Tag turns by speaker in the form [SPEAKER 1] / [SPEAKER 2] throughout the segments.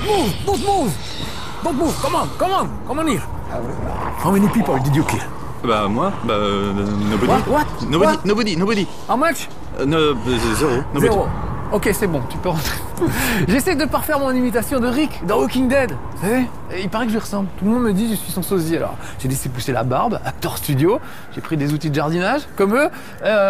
[SPEAKER 1] move! Don't move! Don't move! Come on here! How many people did you kill?
[SPEAKER 2] Bah moi, nobody.
[SPEAKER 1] What?
[SPEAKER 2] Nobody.
[SPEAKER 1] How much?
[SPEAKER 2] Zéro. Nobody.
[SPEAKER 1] Zéro. Ok, c'est bon, tu peux rentrer. J'essaie de parfaire mon imitation de Rick dans Walking Dead. Vous savez, et il paraît que je lui ressemble. Tout le monde me dit que je suis son sosie. Alors, j'ai laissé pousser la barbe, acteur studio. J'ai pris des outils de jardinage, comme eux.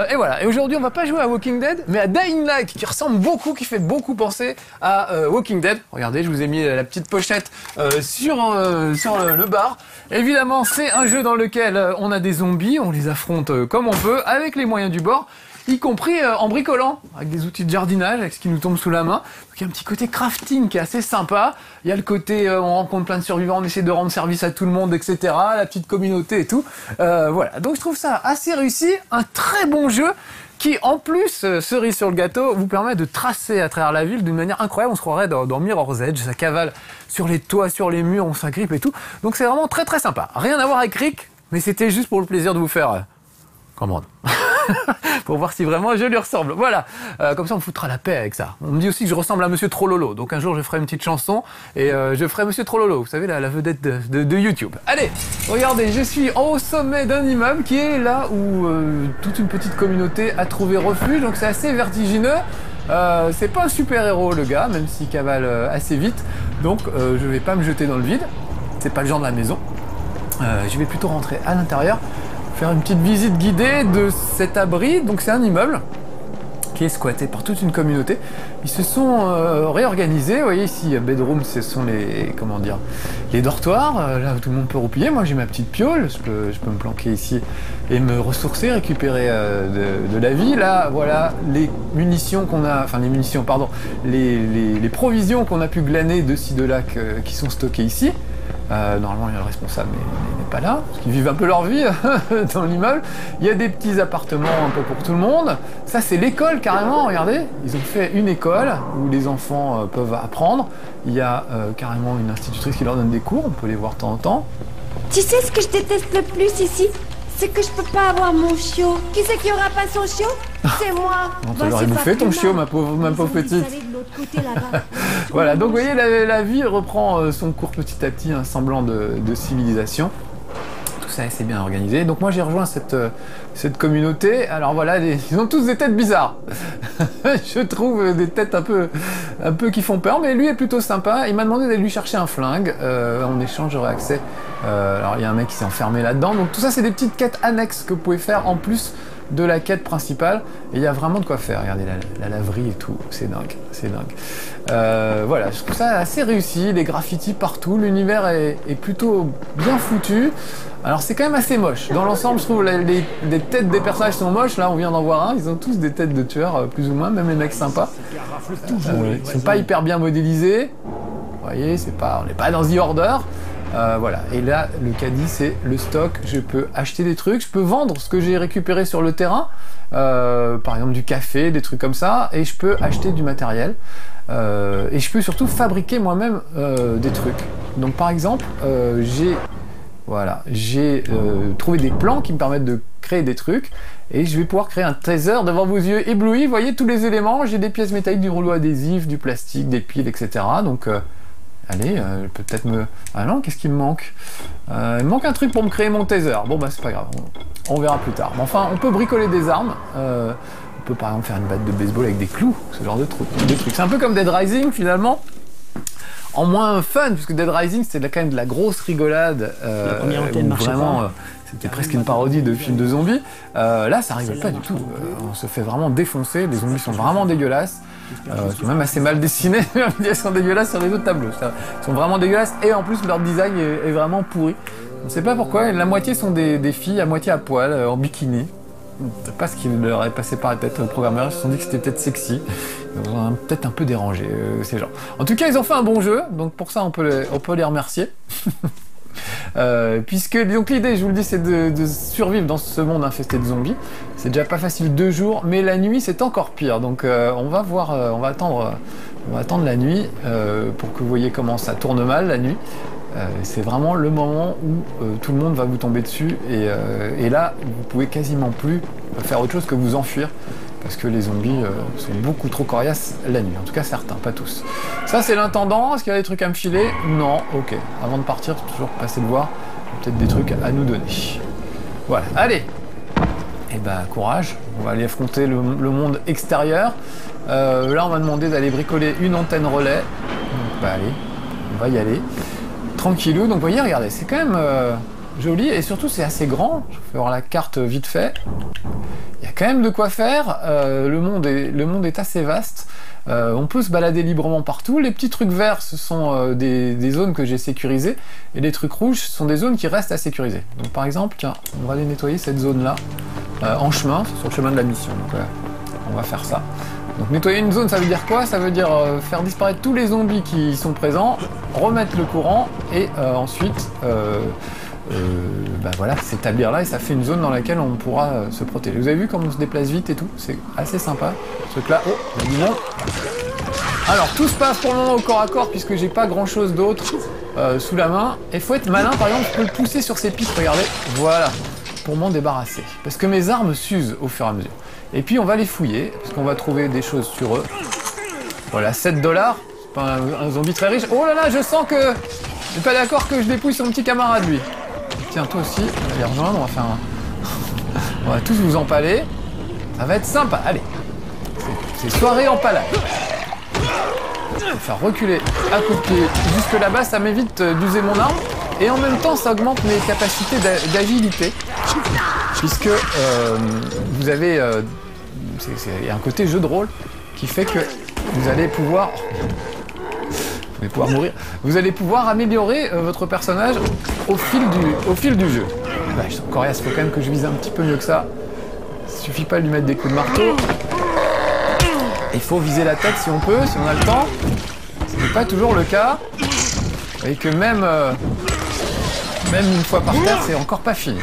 [SPEAKER 1] Et voilà. Et aujourd'hui, on va pas jouer à Walking Dead, mais à Dying Light, qui ressemble beaucoup, qui fait beaucoup penser à Walking Dead. Regardez, je vous ai mis la petite pochette sur le bar. Évidemment, c'est un jeu dans lequel on a des zombies, on les affronte comme on peut, avec les moyens du bord. Y compris en bricolant, avec des outils de jardinage, avec ce qui nous tombe sous la main. Donc il y a un petit côté crafting qui est assez sympa. Il y a le côté on rencontre plein de survivants, on essaie de rendre service à tout le monde, etc. La petite communauté et tout. Voilà, donc je trouve ça assez réussi. Un très bon jeu qui, en plus, cerise sur le gâteau, vous permet de tracer à travers la ville d'une manière incroyable. On se croirait dans Mirror's Edge, ça cavale sur les toits, sur les murs, on s'agrippe et tout. Donc c'est vraiment très très sympa. Rien à voir avec Rick, mais c'était juste pour le plaisir de vous faire... commande. Pour voir si vraiment je lui ressemble. Voilà. Comme ça, on me foutra la paix avec ça. On me dit aussi que je ressemble à Monsieur Trollolo. Donc un jour, je ferai une petite chanson et je ferai Monsieur Trollolo. Vous savez, la vedette de YouTube. Allez, regardez, je suis au sommet d'un immeuble qui est là où toute une petite communauté a trouvé refuge. Donc c'est assez vertigineux. C'est pas un super-héros, le gars, même s'il cavale assez vite. Donc je vais pas me jeter dans le vide. C'est pas le genre de la maison. Je vais plutôt rentrer à l'intérieur. Faire une petite visite guidée de cet abri. Donc c'est un immeuble qui est squatté par toute une communauté. Ils se sont réorganisés. Vous voyez ici, bedroom, ce sont les dortoirs, là où tout le monde peut roupiller. Moi j'ai ma petite piole, je peux me planquer ici et me ressourcer, récupérer de la vie. Là, voilà les munitions qu'on a, enfin les munitions, pardon, les provisions qu'on a pu glaner de ci, de là, qui sont stockées ici. Normalement, il y a le responsable, mais il n'est pas là, parce qu'ils vivent un peu leur vie dans l'immeuble. Il y a des petits appartements un peu pour tout le monde. Ça, c'est l'école, carrément, regardez. Ils ont fait une école où les enfants peuvent apprendre. Il y a carrément une institutrice qui leur donne des cours, on peut les voir de temps en temps.
[SPEAKER 3] Tu sais ce que je déteste le plus ici? C'est que je peux pas avoir mon chiot. Qui c'est qui aura pas son chiot? C'est moi.
[SPEAKER 1] On te l'aurait bouffé ton chiot, ma pauvre petite. Voilà, donc vous voyez, la vie reprend son cours petit à petit, un semblant de civilisation. Tout ça, c'est bien organisé. Donc moi, j'ai rejoint cette communauté. Alors voilà, ils ont tous des têtes bizarres. Je trouve des têtes un peu qui font peur, mais lui est plutôt sympa. Il m'a demandé d'aller lui chercher un flingue. En échange, j'aurai accès. Alors il y a un mec qui s'est enfermé là-dedans. Donc tout ça, c'est des petites quêtes annexes que vous pouvez faire en plus de la quête principale, et il y a vraiment de quoi faire. Regardez la laverie et tout, c'est dingue, c'est dingue. Voilà, je trouve ça assez réussi, les graffitis partout, l'univers est plutôt bien foutu. Alors c'est quand même assez moche. Dans l'ensemble, je trouve les têtes des personnages sont moches. Là, on vient d'en voir un, ils ont tous des têtes de tueurs, plus ou moins, même les mecs sympas. Ils sont pas hyper bien modélisés. Vous voyez, on n'est pas dans The Order. Voilà, et là le caddie c'est le stock, je peux acheter des trucs, je peux vendre ce que j'ai récupéré sur le terrain, par exemple du café, des trucs comme ça, et je peux acheter du matériel, et je peux surtout fabriquer moi-même des trucs. Donc par exemple, j'ai trouvé des plans qui me permettent de créer des trucs, et je vais pouvoir créer un trésor devant vos yeux éblouis. Vous voyez tous les éléments, j'ai des pièces métalliques, du rouleau adhésif, du plastique, des piles, etc. Donc allez, peut-être me... Ah non, qu'est-ce qu'il me manque? Il me manque un truc pour me créer mon taser. Bon bah c'est pas grave, on verra plus tard. Mais enfin, on peut bricoler des armes. On peut par exemple faire une batte de baseball avec des clous, ce genre de trucs. C'est un peu comme Dead Rising finalement. En moins fun, puisque Dead Rising c'était quand même de la grosse rigolade.
[SPEAKER 4] La première antenne marchait
[SPEAKER 1] vraiment, c'était presque une parodie de film de zombies. Là, ça rigole pas du tout. On se fait vraiment défoncer. Les zombies sont vraiment dégueulasses. Ils sont même assez mal dessinés. Ils sont dégueulasses sur les autres tableaux. Ils sont vraiment dégueulasses et en plus leur design est vraiment pourri. On ne sait pas pourquoi. La moitié sont des filles à moitié à poil, en bikini. Je sais pas ce qui leur est passé par la tête aux programmeurs. Ils se sont dit que c'était peut-être sexy. Ils ont peut-être un peu dérangé ces gens. En tout cas, ils ont fait un bon jeu. Donc pour ça, on peut les remercier. Puisque donc l'idée, je vous le dis, c'est de survivre dans ce monde infesté de zombies. C'est déjà pas facile 2 jours, mais la nuit c'est encore pire. Donc on va voir, on va attendre la nuit pour que vous voyez comment ça tourne mal la nuit. C'est vraiment le moment où tout le monde va vous tomber dessus et là vous pouvez quasiment plus faire autre chose que vous enfuir parce que les zombies sont beaucoup trop coriaces la nuit, en tout cas certains, pas tous. Ça c'est l'intendant, est-ce qu'il y a des trucs à me filer? Non, ok. Avant de partir, toujours passer le voir, peut-être des trucs à nous donner. Voilà, allez. Et bah courage, on va aller affronter le monde extérieur. Là on m'a demandé d'aller bricoler une antenne relais, donc bah allez, on va y aller. Tranquillou, donc vous voyez, regardez, c'est quand même joli, et surtout c'est assez grand. Je vais voir la carte vite fait. Il y a quand même de quoi faire, le monde est assez vaste. On peut se balader librement partout. Les petits trucs verts, ce sont des zones que j'ai sécurisées, et les trucs rouges, ce sont des zones qui restent à sécuriser. Donc par exemple, tiens, on va aller nettoyer cette zone-là en chemin, c'est sur le chemin de la mission, donc on va faire ça. Donc nettoyer une zone, ça veut dire quoi? Ça veut dire faire disparaître tous les zombies qui y sont présents, remettre le courant, et ensuite bah voilà, s'établir là, et ça fait une zone dans laquelle on pourra se protéger. Vous avez vu comment on se déplace vite et tout? C'est assez sympa, ce truc là. Oh, il y a du monde. Alors tout se passe pour le moment au corps à corps, puisque j'ai pas grand chose d'autre sous la main. Et faut être malin, par exemple, je peux le pousser sur ces pistes, regardez, voilà, pour m'en débarrasser. Parce que mes armes s'usent au fur et à mesure. Et puis on va les fouiller, parce qu'on va trouver des choses sur eux. Voilà, 7 $, c'est pas un zombie très riche. Oh là là, je sens que je suis pas d'accord que je dépouille son petit camarade, lui. Tiens, toi aussi, on va les rejoindre, on va faire un... on va tous vous empaler. Ça va être sympa, allez. C'est soirée empalade. Je vais faire reculer à coup de pied jusque là-bas, ça m'évite d'user mon arme. Et en même temps, ça augmente mes capacités d'agilité. Puisque vous avez... il y a un côté jeu de rôle qui fait que vous allez pouvoir... Vous allez pouvoir mourir. Vous allez pouvoir améliorer votre personnage au fil du jeu. Là, je suis coriace, il faut quand même que je vise un petit peu mieux que ça. Il suffit pas de lui mettre des coups de marteau. Il faut viser la tête si on peut, si on a le temps. Ce n'est pas toujours le cas. Et que même une fois par terre, c'est encore pas fini.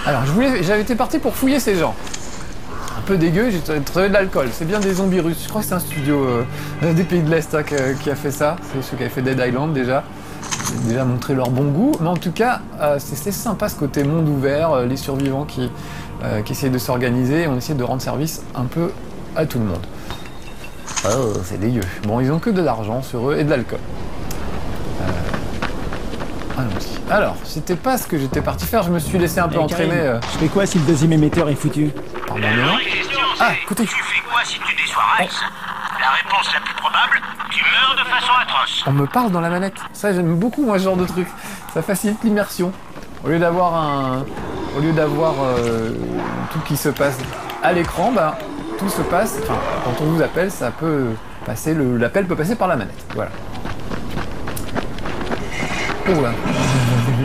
[SPEAKER 1] Alors, j'avais été parti pour fouiller ces gens. Un peu dégueu, j'ai trouvé de l'alcool. C'est bien des zombies russes. Je crois que c'est un studio des pays de l'Est qui a fait ça. C'est ceux qui avaient fait Dead Island déjà. J'ai déjà montré leur bon goût. Mais en tout cas, c'est sympa ce côté monde ouvert, les survivants qui essayent de s'organiser. On essaie de rendre service un peu à tout le monde. Oh, c'est dégueu. Bon, ils ont que de l'argent sur eux et de l'alcool. Allons-y. Alors, c'était pas ce que j'étais parti faire. Je me suis laissé un peu entraîner.
[SPEAKER 4] Je fais quoi si le deuxième émetteur est foutu?
[SPEAKER 1] Pardon, non. Ah, écoutez.
[SPEAKER 5] Tu fais quoi si tu déçois Rex? La réponse la plus probable, tu meurs de façon atroce.
[SPEAKER 1] On me parle dans la manette. Ça, j'aime beaucoup, moi, ce genre de truc. Ça facilite l'immersion. Au lieu d'avoir tout qui se passe à l'écran, bah, tout se passe. Enfin, quand on vous appelle, ça peut passer. L'appel peut passer par la manette. Voilà. Oh là.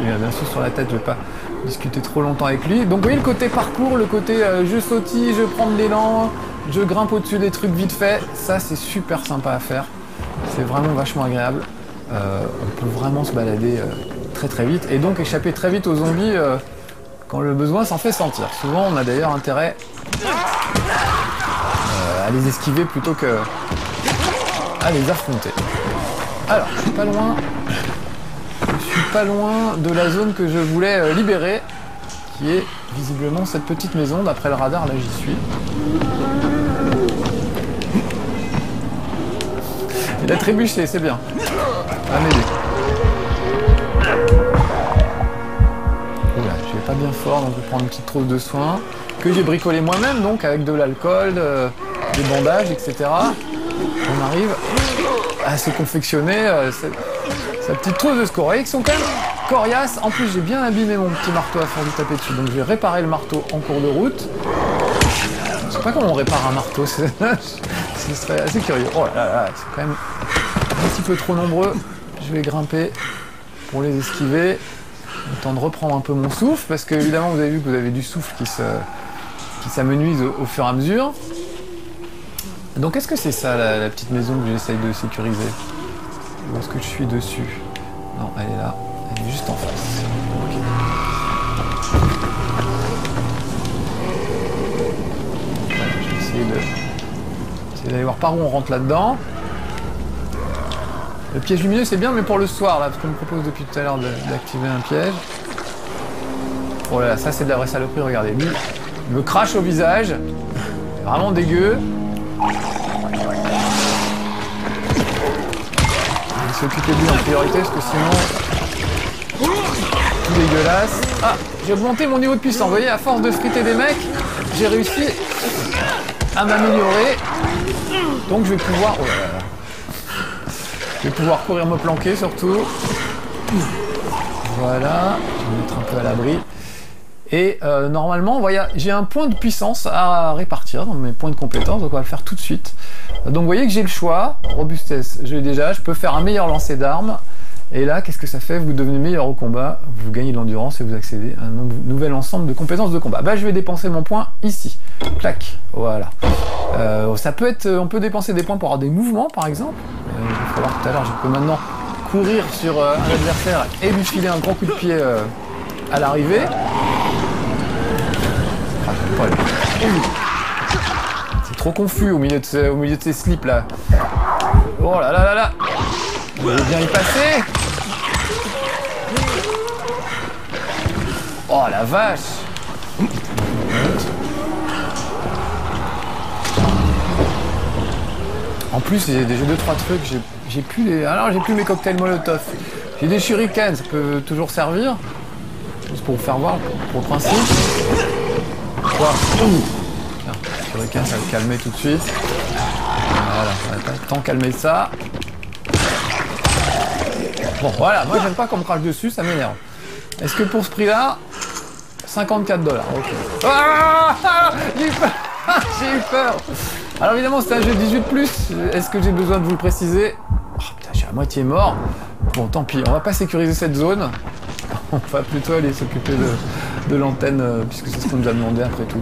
[SPEAKER 1] Il a bien sûr sur la tête, je vais pas discuter trop longtemps avec lui. Donc vous voyez le côté parcours, le côté je sautille, je prends de l'élan, je grimpe au-dessus des trucs vite fait, ça c'est super sympa à faire. C'est vraiment vachement agréable. On peut vraiment se balader très très vite et donc échapper très vite aux zombies quand le besoin s'en fait sentir. Souvent on a d'ailleurs intérêt à les esquiver plutôt que à les affronter. Alors, je suis pas loin. Je suis pas loin de la zone que je voulais libérer, qui est visiblement cette petite maison. D'après le radar, là j'y suis. Il a trébuché, c'est bien. Ça va m'aider. Oula, je vais pas bien fort, donc je vais prendre une petite trousse de soins que j'ai bricolé moi-même, donc avec de l'alcool, des bandages, etc. On arrive à se confectionner sa petite trousse de secours. Vous voyez qu'ils sont quand même coriaces. En plus, j'ai bien abîmé mon petit marteau à faire du taper dessus. Donc, je vais réparer le marteau en cours de route. Je sais pas comment on répare un marteau. Ce serait assez curieux. Oh là là, c'est quand même un petit peu trop nombreux. Je vais grimper pour les esquiver. Le temps de reprendre un peu mon souffle. Parce que, évidemment, vous avez vu que vous avez du souffle qui s'amenuise au fur et à mesure. Donc, est-ce que c'est ça, la petite maison que j'essaye de sécuriser? Où est-ce que je suis dessus? Non, elle est là. Elle est juste en face. Okay. Voilà, je vais essayer d'aller voir par où on rentre là-dedans. Le piège lumineux, c'est bien, mais pour le soir, là, parce qu'on me propose depuis tout à l'heure d'activer un piège. Oh là là, ça c'est de la vraie saloperie, regardez. Lui, il me crache au visage. C'est vraiment dégueu. Je vais s'occuper de lui en priorité parce que sinon... Tout dégueulasse. Ah, j'ai augmenté mon niveau de puissance. Vous voyez, à force de friter des mecs, j'ai réussi à m'améliorer. Donc je vais pouvoir... Oh là là. Je vais pouvoir courir me planquer surtout. Voilà, je vais me mettre un peu à l'abri. Et normalement, voilà, j'ai un point de puissance à répartir dans mes points de compétence, donc on va le faire tout de suite. Donc vous voyez que j'ai le choix, robustesse, je l'ai déjà, je peux faire un meilleur lancer d'armes. Et là, qu'est-ce que ça fait? Vous devenez meilleur au combat, vous gagnez de l'endurance et vous accédez à un nouvel ensemble de compétences de combat. Bah, je vais dépenser mon point ici. Clac, voilà. Ça peut être, on peut dépenser des points pour avoir des mouvements, par exemple. Il va falloir tout à l'heure, je peux maintenant courir sur un adversaire et lui filer un grand coup de pied à l'arrivée. C'est trop confus au milieu de ces slips là. Oh là là là là. Vous allez bien y passer. Oh la vache. En plus, j'ai deux trois trucs. J'ai plus les. Alors j'ai plus mes cocktails Molotov. J'ai des shurikens, ça peut toujours servir. Juste pour vous faire voir, pour le principe. Quoi? Tiens, shuriken, ça va le calmer tout de suite. Voilà, ça va pas tant calmer ça. Bon, voilà, moi j'aime pas qu'on me crache dessus, ça m'énerve. Est-ce que pour ce prix-là, 54$, ok. Ah, j'ai eu peur. J'ai eu peur. Alors évidemment, c'est un jeu 18+. Est-ce que j'ai besoin de vous le préciser? Oh putain, je suis à moitié mort. Bon, tant pis, on va pas sécuriser cette zone. On va plutôt aller s'occuper de l'antenne, puisque c'est ce qu'on nous a demandé après tout.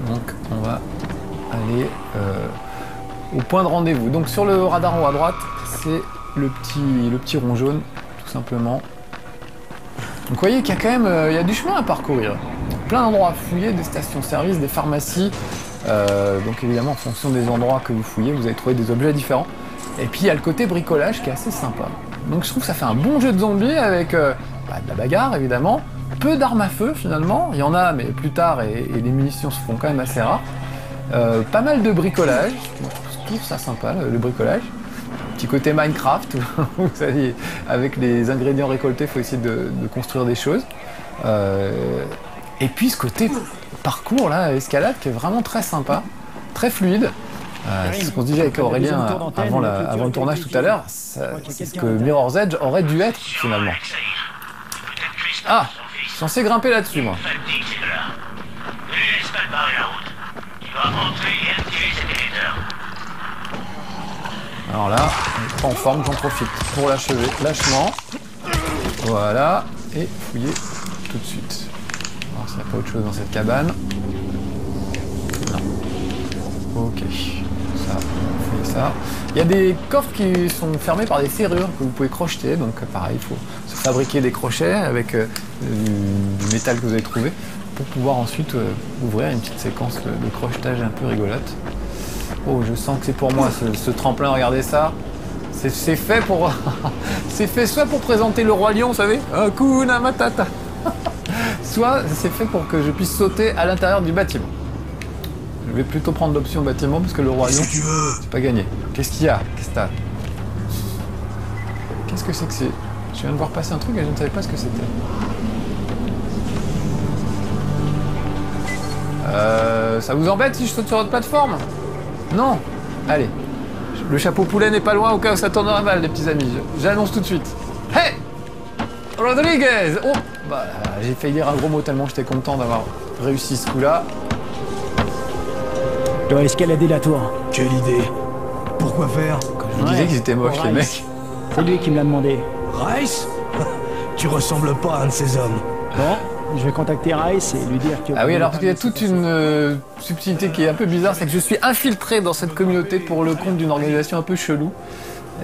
[SPEAKER 1] Donc, on va aller au point de rendez-vous. Donc, sur le radar en haut à droite, c'est le petit rond jaune, tout simplement. Donc, vous voyez qu'il y a quand même il y a du chemin à parcourir. Plein d'endroits à fouiller, des stations-service, des pharmacies. Donc, évidemment, en fonction des endroits que vous fouillez, vous allez trouver des objets différents. Et puis, il y a le côté bricolage qui est assez sympa. Donc, je trouve que ça fait un bon jeu de zombies avec de la bagarre, évidemment. Peu d'armes à feu, finalement. Il y en a, mais plus tard, et les munitions se font quand même assez rares. Pas mal de bricolage. Moi, je trouve ça sympa, le bricolage. Petit côté Minecraft, où vous savez, avec les ingrédients récoltés, il faut essayer de construire des choses. Et puis ce côté parcours, là, escalade, qui est vraiment très sympa, très fluide. C'est ce qu'on se disait avec Aurélien avant le tournage tout à l'heure. C'est ce que Mirror's Edge aurait dû être, finalement. Ah, je suis censé grimper là-dessus, moi. Alors là, on est pas en forme, j'en profite pour l'achever lâchement. Voilà, et fouiller tout de suite. Alors s'il n'y a pas autre chose dans cette cabane. Non. Ok, ça, on fait ça. Il y a des coffres qui sont fermés par des serrures que vous pouvez crocheter, donc pareil, il faut se fabriquer des crochets avec du métal que vous avez trouvé pour pouvoir ensuite ouvrir une petite séquence de crochetage un peu rigolote. Oh, je sens que c'est pour moi ce tremplin, regardez ça. C'est fait pour... c'est fait soit pour présenter le roi lion, vous savez, Hakuna Matata. Soit c'est fait pour que je puisse sauter à l'intérieur du bâtiment. Je vais plutôt prendre l'option bâtiment parce que le roi lion, c'est pas gagné. Qu'est-ce qu'il y a? Qu'est-ce que t'as? Qu'est-ce que c'est que c'est? Je viens de voir passer un truc et je ne savais pas ce que c'était. Ça vous embête si je saute sur votre plateforme? Non. Allez. Le chapeau poulet n'est pas loin au cas où ça tournerait mal, les petits amis. J'annonce tout de suite. Hey Rodriguez! Oh bah, j'ai failli dire un gros mot tellement j'étais content d'avoir réussi ce coup-là.
[SPEAKER 4] Je dois escalader la tour.
[SPEAKER 6] Quelle idée. Pourquoi faire?
[SPEAKER 1] Quand je vous disais qu'ils étaient moches, les mecs.
[SPEAKER 4] C'est lui qui me l'a demandé.
[SPEAKER 6] Rice? Tu ressembles pas à un de ces hommes.
[SPEAKER 4] Bon, je vais contacter Rice et lui dire que...
[SPEAKER 1] Ah oui, alors parce qu'il y a toute une subtilité qui est un peu bizarre, c'est que je suis infiltré dans cette communauté pour le compte d'une organisation un peu chelou.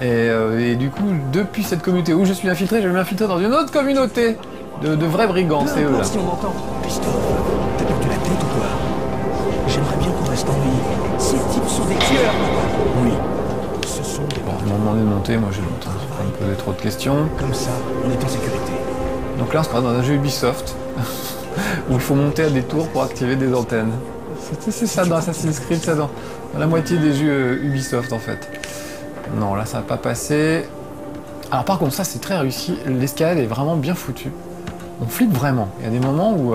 [SPEAKER 1] Et du coup, depuis cette communauté où je suis infiltré, je vais m'infiltrer dans une autre communauté de vrais brigands, c'est eux là.
[SPEAKER 6] Si on m'entend. Christophe, t'as perdu la tête ou quoi? J'aimerais bien qu'on reste en vie. Ces types sont des tueurs. Oui, ce sont des...
[SPEAKER 1] Bon, ils m'ont demandé de monter, moi je monte, faut pas me poser trop de questions.
[SPEAKER 6] Comme ça, on est en sécurité.
[SPEAKER 1] Donc là, on se passe dans un jeu Ubisoft où il faut monter à des tours pour activer des antennes. C'est ça dans Assassin's Creed, ça dans la moitié des jeux Ubisoft en fait. Non, là ça va pas passer. Alors par contre, ça c'est très réussi. L'escalade est vraiment bien foutue. On flippe vraiment. Il y a des moments où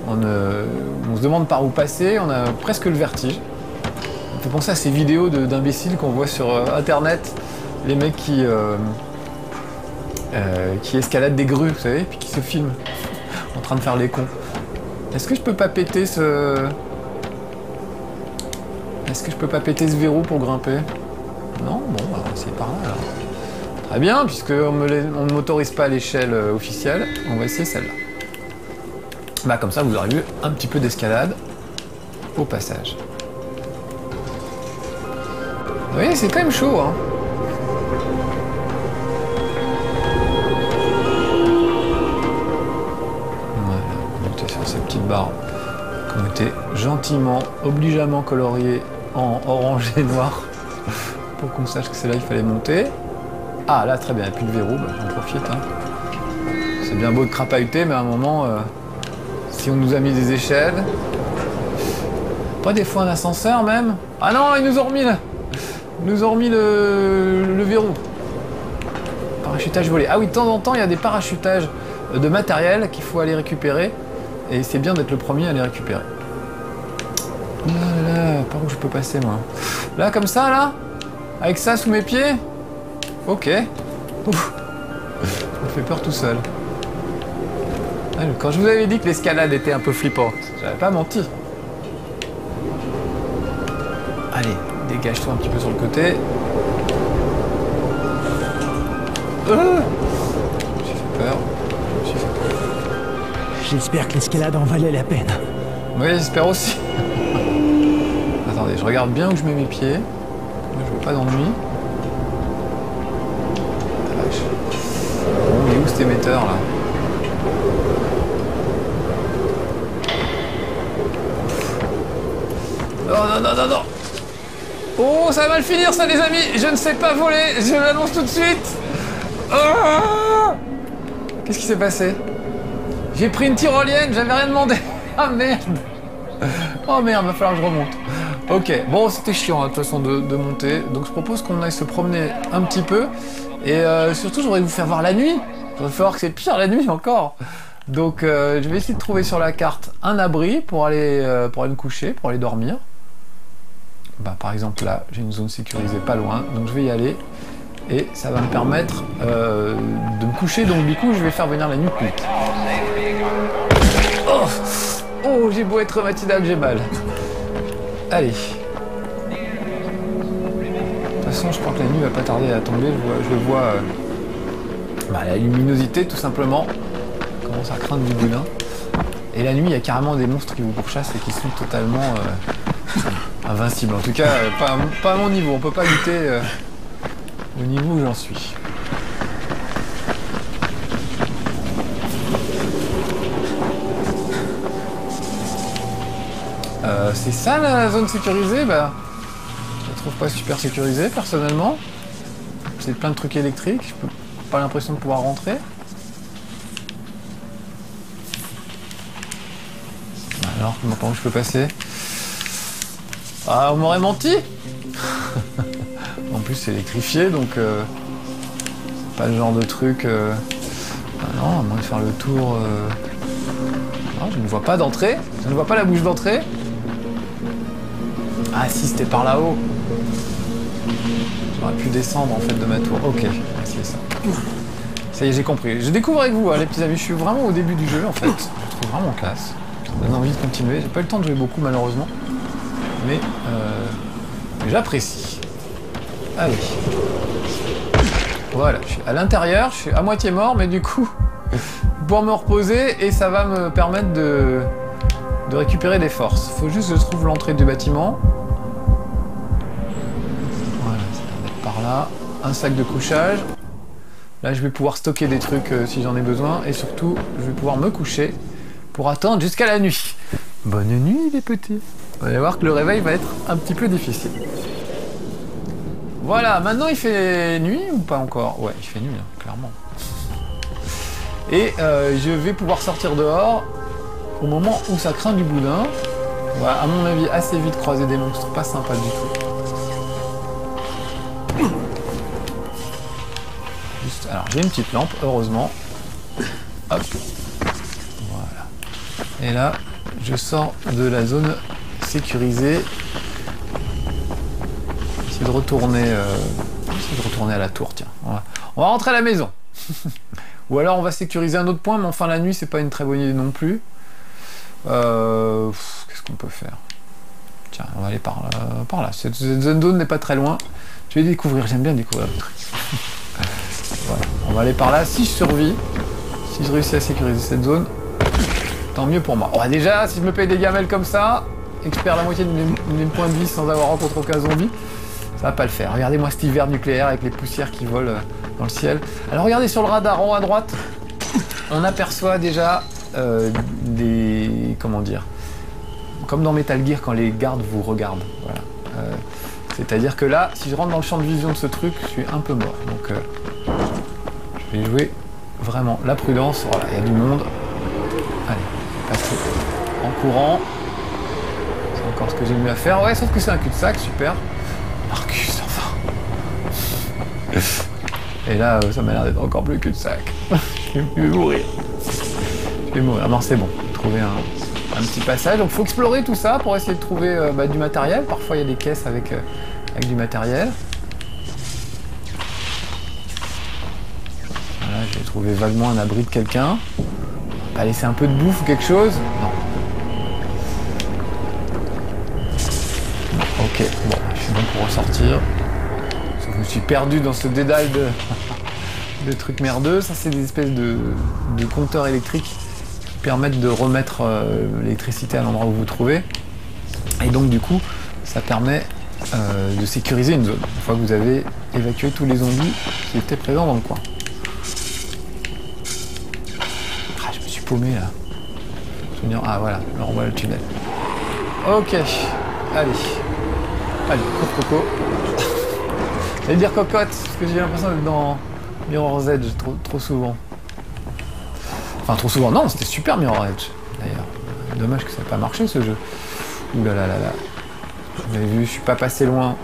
[SPEAKER 1] on se demande par où passer, on a presque le vertige. On peut penser à ces vidéos d'imbéciles qu'on voit sur internet, les mecs qui escaladent des grues, vous savez, puis qui se filment en train de faire les cons. Est-ce que je peux pas péter ce... Est-ce que je peux pas péter ce verrou pour grimper? Non? Bon, on va essayer par là alors. Très bien, puisqu'on ne m'autorise pas à l'échelle officielle, on va essayer celle-là. Bah comme ça, vous aurez vu un petit peu d'escalade au passage. Vous voyez, c'est quand même chaud, hein. Voilà, on va monter sur ces petites barres qui ont été gentiment, obligeamment coloriées en orange et noir pour qu'on sache que c'est là qu'il fallait monter. Ah là, très bien, il n'y a plus de verrou, bah, j'en profite. Hein. C'est bien beau de crapahuter, mais à un moment, si on nous a mis des échelles... Pas des fois un ascenseur même? Ah non, ils nous ont remis là. Ils nous ont remis le verrou. Parachutage volé. Ah oui, de temps en temps, il y a des parachutages de matériel qu'il faut aller récupérer. Et c'est bien d'être le premier à les récupérer. Là, là, là, par où je peux passer, moi? Là, comme ça, là? Avec ça sous mes pieds? Ok. Ouf. Ça me fait peur tout seul. Quand je vous avais dit que l'escalade était un peu flippante, j'avais pas menti. Allez, dégage-toi un petit peu sur le côté. J'ai fait peur.
[SPEAKER 4] J'espère que l'escalade en valait la peine.
[SPEAKER 1] Oui, j'espère aussi. Attendez, je regarde bien où je mets mes pieds. Là, je veux pas d'ennui. Ah, vache. Bon, il est où cet émetteur là? Non, non, non, non, non. Oh, ça va mal finir ça les amis. Je ne sais pas voler, je l'annonce tout de suite. Oh, qu'est-ce qui s'est passé? J'ai pris une tyrolienne, j'avais rien demandé. Ah merde. Oh merde, va falloir que je remonte. Ok, bon c'était chiant hein, de toute façon de monter. Donc je propose qu'on aille se promener un petit peu. Et surtout, j'aurais vous faire voir la nuit. Il va falloir que c'est pire la nuit encore. Donc je vais essayer de trouver sur la carte un abri pour aller me coucher, pour aller dormir. Bah, par exemple là, j'ai une zone sécurisée pas loin, donc je vais y aller. Et ça va me permettre de me coucher, donc du coup je vais faire venir la nuit plus vite. Oh, oh j'ai beau être matinal, j'ai mal. Allez. De toute façon, je crois que la nuit va pas tarder à tomber. Je vois la luminosité tout simplement. Je commence à craindre du boudin. Et la nuit, il y a carrément des monstres qui vous pourchassent et qui sont totalement invincibles. En tout cas, pas à mon niveau. On peut pas lutter au niveau où j'en suis. C'est ça la zone sécurisée? Bah, je la trouve pas super sécurisée personnellement. C'est plein de trucs électriques, je peux pas l'impression de pouvoir rentrer. Alors, comment je peux passer? Ah, on m'aurait menti. En plus c'est électrifié donc c'est pas le genre de truc. Ah non, à moins de faire le tour. Non, je ne vois pas d'entrée. Je ne vois pas la bouche d'entrée. Ah si, c'était par là-haut. J'aurais pu descendre en fait de ma tour. Ok, c'est ça. Ça y est, j'ai compris. Je découvre avec vous, hein, les petits amis. Je suis vraiment au début du jeu en fait. Je trouve vraiment classe. Ça me donne envie de continuer. J'ai pas eu le temps de jouer beaucoup malheureusement. Mais j'apprécie. Allez. Voilà, je suis à l'intérieur, je suis à moitié mort, mais du coup, pour me reposer et ça va me permettre de récupérer des forces. Faut juste que je trouve l'entrée du bâtiment. Voilà, ça va être par là. Un sac de couchage. Là, je vais pouvoir stocker des trucs si j'en ai besoin. Et surtout, je vais pouvoir me coucher pour attendre jusqu'à la nuit. Bonne nuit, les petits. Vous allez voir que le réveil va être un petit peu difficile. Voilà, maintenant il fait nuit ou pas encore? Ouais, il fait nuit, hein, clairement. Et je vais pouvoir sortir dehors au moment où ça craint du boudin. On va, à mon avis, assez vite croiser des monstres pas sympas du tout. Juste, alors, j'ai une petite lampe, heureusement. Hop. Voilà. Et là, je sors de la zone sécurisée. Essayer de retourner à la tour, tiens. On va rentrer à la maison. Ou alors on va sécuriser un autre point, mais enfin la nuit c'est pas une très bonne idée non plus. Qu'est-ce qu'on peut faire? Tiens, on va aller par là. Cette zone n'est pas très loin. Je vais découvrir, j'aime bien découvrir le truc. Voilà, on va aller par là. Si je survis, si je réussis à sécuriser cette zone, tant mieux pour moi. Oh, déjà, si je me paye des gamelles comme ça, et que je perds la moitié de mes points de vie sans avoir rencontré aucun zombie, ça va pas le faire. Regardez-moi cet hiver nucléaire avec les poussières qui volent dans le ciel. Alors regardez sur le radar en haut à droite, on aperçoit déjà des... comment dire, comme dans Metal Gear quand les gardes vous regardent. Voilà. C'est-à-dire que là, si je rentre dans le champ de vision de ce truc, je suis un peu mort. Donc je vais jouer vraiment la prudence. Voilà, il y a du monde. Allez, passer en courant. C'est encore ce que j'ai mieux à faire. Ouais, sauf que c'est un cul-de-sac, super. Marcus, enfin. Et là, ça m'a l'air d'être encore plus cul-de-sac. Je vais mourir. Je vais mourir. Non, c'est bon. Trouver un petit passage. Donc, il faut explorer tout ça pour essayer de trouver du matériel. Parfois, il y a des caisses avec du matériel. Voilà, j'ai trouvé vaguement un abri de quelqu'un. On va laisser un peu de bouffe ou quelque chose. Non. Ok, bon, je suis bon pour ressortir. Je me suis perdu dans ce dédale de trucs merdeux. Ça, c'est des espèces de compteurs électriques qui permettent de remettre l'électricité à l'endroit où vous vous trouvez. Et donc, du coup, ça permet de sécuriser une zone, une fois que vous avez évacué tous les zombies qui étaient présents dans le coin. Ah, je me suis paumé, là. Ah, voilà, on revoit le tunnel. Ok, allez. Allez, cours Coco. J'allais dire cocotte, parce que j'ai l'impression d'être dans Mirror's Edge trop souvent. Enfin, trop souvent, non, c'était super Mirror's Edge, d'ailleurs. Dommage que ça n'ait pas marché, ce jeu. Ouh là là là là. Vous avez vu, je suis pas passé loin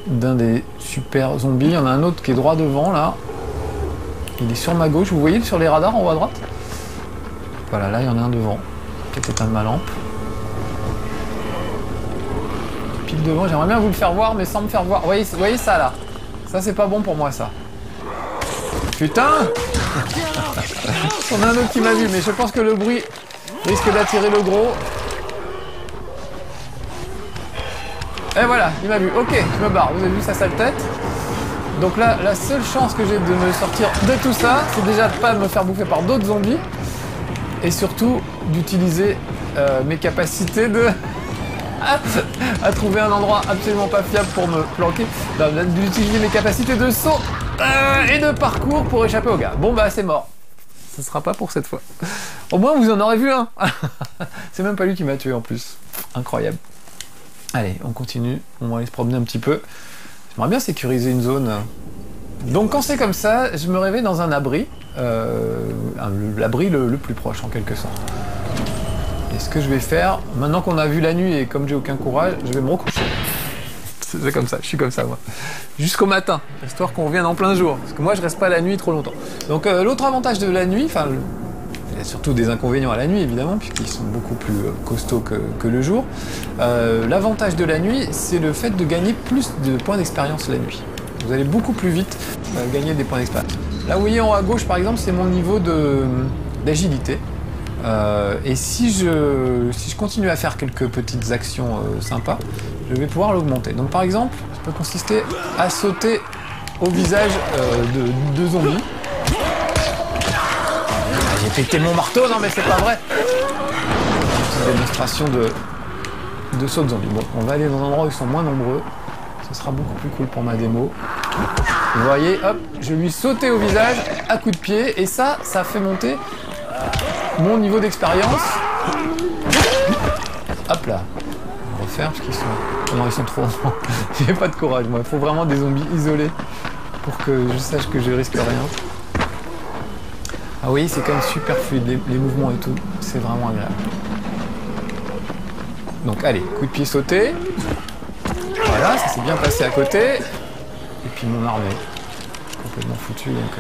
[SPEAKER 1] d'un des super zombies. Il y en a un autre qui est droit devant, là. Il est sur ma gauche. Vous voyez sur les radars en haut à droite? Voilà, là, il y en a un devant. Peut-être éteindre ma lampe. Pile devant, j'aimerais bien vous le faire voir, mais sans me faire voir. Vous voyez ça, là? Ça, c'est pas bon pour moi, ça. Putain! On a un autre qui m'a vu, mais je pense que le bruit risque d'attirer le gros. Et voilà, il m'a vu. Ok, je me barre. Vous avez vu sa sale tête? Donc là, la seule chance que j'ai de me sortir de tout ça, c'est déjà de pas me faire bouffer par d'autres zombies. Et surtout, d'utiliser mes capacités à trouver un endroit absolument pas fiable pour me planquer. D'utiliser mes capacités de saut et de parcours pour échapper au gars. Bon bah c'est mort. Ce sera pas pour cette fois. Au moins vous en aurez vu un. C'est même pas lui qui m'a tué en plus. Incroyable. Allez, on continue. On va aller se promener un petit peu. J'aimerais bien sécuriser une zone. Donc quand c'est comme ça, je me réveille dans un abri. L'abri le plus proche en quelque sorte. Et ce que je vais faire, maintenant qu'on a vu la nuit et comme j'ai aucun courage, je vais me recoucher. C'est comme ça, je suis comme ça moi. Jusqu'au matin, histoire qu'on revienne en plein jour. Parce que moi je reste pas la nuit trop longtemps. Donc l'autre avantage de la nuit, enfin il y a surtout des inconvénients à la nuit évidemment, puisqu'ils sont beaucoup plus costauds que le jour. L'avantage de la nuit, c'est le fait de gagner plus de points d'expérience la nuit. Vous allez beaucoup plus vite gagner des points d'expérience. Là vous voyez en haut à gauche par exemple, c'est mon niveau d'agilité. Et si je continue à faire quelques petites actions sympas, je vais pouvoir l'augmenter. Donc par exemple, ça peut consister à sauter au visage de zombies. J'ai pété mon marteau, non mais c'est pas vrai. C'est une démonstration de saut de zombies. Bon, on va aller dans un endroit où ils sont moins nombreux. Ce sera beaucoup plus cool pour ma démo. Vous voyez, hop, je lui sautais au visage à coups de pied et ça fait monter mon niveau d'expérience. Hop là. On va refaire parce qu'ils sont... Non, ils sont trop... J'ai pas de courage, moi. Il faut vraiment des zombies isolés pour que je sache que je risque rien. Ah oui, c'est quand même super fluide, les mouvements et tout. C'est vraiment agréable. Donc allez, coup de pied sauté. Voilà, ça s'est bien passé à côté. Et puis mon armée. Complètement foutu donc.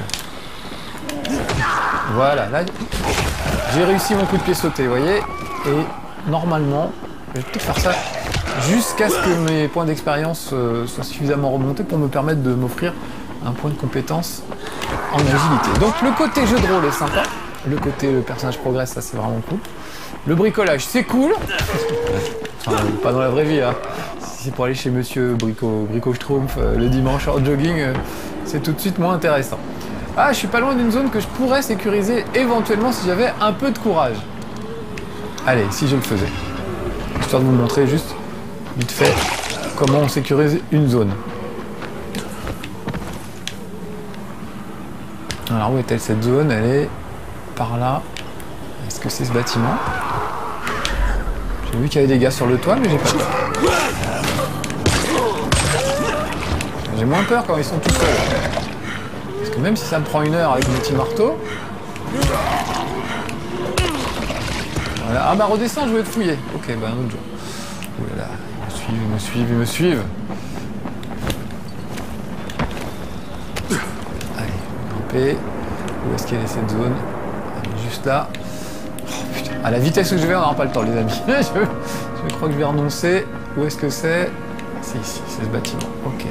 [SPEAKER 1] Voilà, là j'ai réussi mon coup de pied sauté, vous voyez. Et normalement, je vais peut-être faire ça jusqu'à ce que mes points d'expérience soient suffisamment remontés pour me permettre de m'offrir un point de compétence en agilité. Donc le côté jeu de rôle est sympa. Le côté le personnage progresse, ça c'est vraiment cool. Le bricolage, c'est cool. Enfin, pas dans la vraie vie, hein. Si c'est pour aller chez Monsieur Brico Schtroumpf le dimanche hors jogging, c'est tout de suite moins intéressant. Ah, je suis pas loin d'une zone que je pourrais sécuriser éventuellement si j'avais un peu de courage. Allez, si je le faisais. Histoire de vous montrer juste, vite fait, comment on sécurise une zone. Alors où est-elle cette zone? Elle est par là. Est-ce que c'est ce bâtiment? J'ai vu qu'il y avait des gars sur le toit, mais j'ai pas peur. J'ai moins peur quand ils sont tout seuls. Parce que même si ça me prend 1 heure avec mon petit marteau... Voilà. Ah bah redescends, je vais te fouiller. Ok, bah un autre jour. Ouh là là, ils me suivent. Allez, grimper. Où est-ce qu'elle est cette zone? Elle est juste là. Oh, putain. À la vitesse où je vais, on n'aura pas le temps, les amis. je crois que je vais renoncer. Où est-ce que c'est? C'est ici, c'est ce bâtiment. Ok.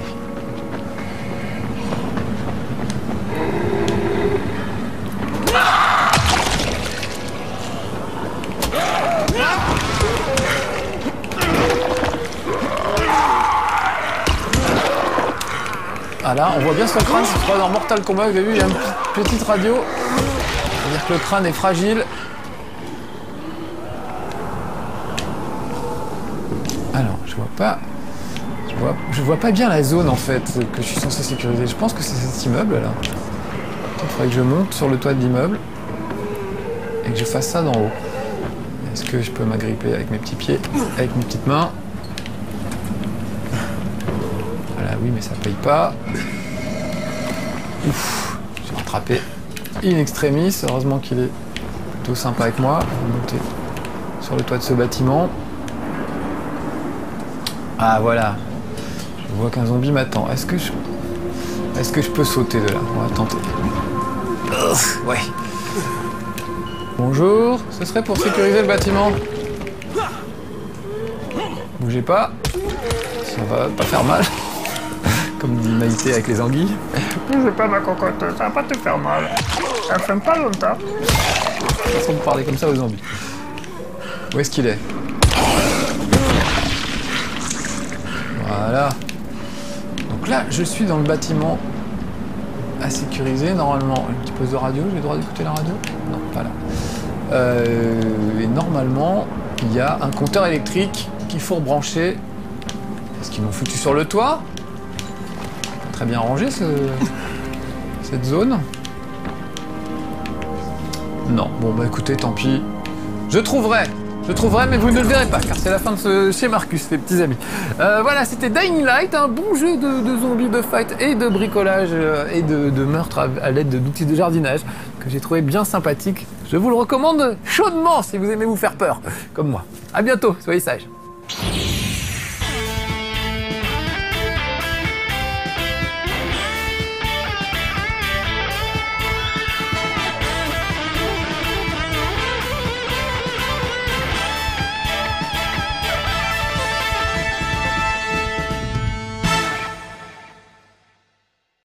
[SPEAKER 1] Ah là, on voit bien son crâne, c'est dans Mortal Kombat, vous avez vu, il y a une petite radio. C'est-à-dire que le crâne est fragile. Alors, je vois pas bien la zone en fait que je suis censé sécuriser. Je pense que c'est cet immeuble là. Il faudrait que je monte sur le toit de l'immeuble et que je fasse ça d'en haut. Est-ce que je peux m'agripper avec mes petits pieds, avec mes petites mains? Voilà, oui, mais ça paye pas. Ouf, j'ai rattrapé in extremis. Heureusement qu'il est plutôt sympa avec moi. Je vais monter sur le toit de ce bâtiment. Ah voilà, je vois qu'un zombie m'attend. Est-ce que je peux sauter de là? On va tenter. Ouais. Bonjour, ce serait pour sécuriser le bâtiment. Bougez pas, ça va pas faire mal. Comme dit Maïté avec les anguilles.
[SPEAKER 7] Bougez pas ma cocotte, ça va pas te faire mal. Ça fait pas longtemps.
[SPEAKER 1] Façon de parler comme ça aux zombies. Où est-ce qu'il est? Voilà. Donc là, je suis dans le bâtiment à sécuriser. Normalement, une petite pause de radio. J'ai le droit d'écouter la radio? Non, pas là. Et normalement, il y a un compteur électrique qu'il faut rebrancher. Est-ce qu'ils m'ont foutu sur le toit? Très bien rangé cette zone. Non, bon bah écoutez, tant pis. Je trouverai, mais vous ne le verrez pas, car c'est la fin de chez Marcus, les petits amis. Voilà, c'était Dying Light, un bon jeu de zombies, de fight et de bricolage et de meurtre à l'aide d'outils de jardinage que j'ai trouvé bien sympathique. Je vous le recommande chaudement si vous aimez vous faire peur, comme moi. À bientôt, soyez sages.